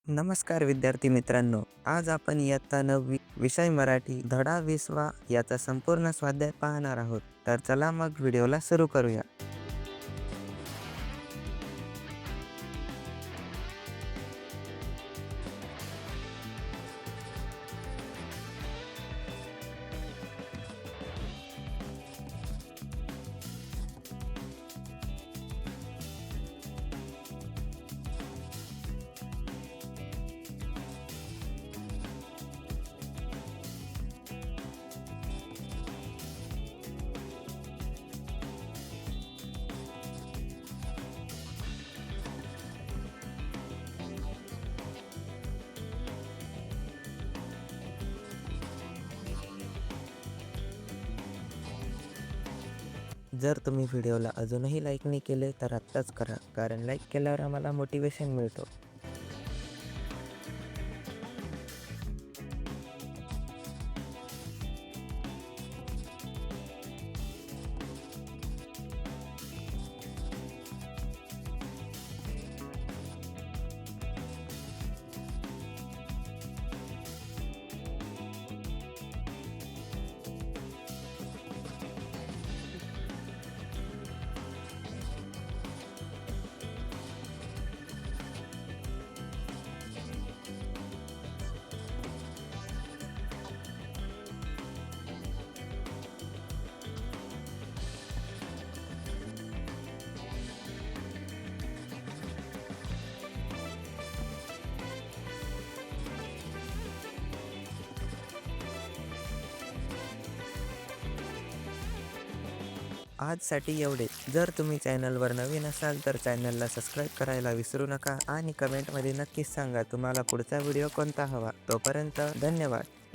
नमस्कार विद्यार्थी मित्रांनो, आज आपण इयत्ता 9वी विषय मराठी धडा 20वा याचा संपूर्ण स्वाध्याय पाहणार आहोत. तर चला मग व्हिडिओला सुरू करूया. जर तुम्ही व्हिडिओला अजूनही लाईक नाही केले तर आत्ताच करा, कारण लाईक केल्यावर आम्हाला मोटिवेशन मिळतो. आजसाठी एवढे. जर तुम्ही चॅनलवर नवीन असाल तर चॅनलला सबस्क्राईब करायला विसरू नका आणि कमेंटमध्ये नक्कीच सांगा तुम्हाला पुढचा व्हिडिओ कोणता हवा. तोपर्यंत धन्यवाद.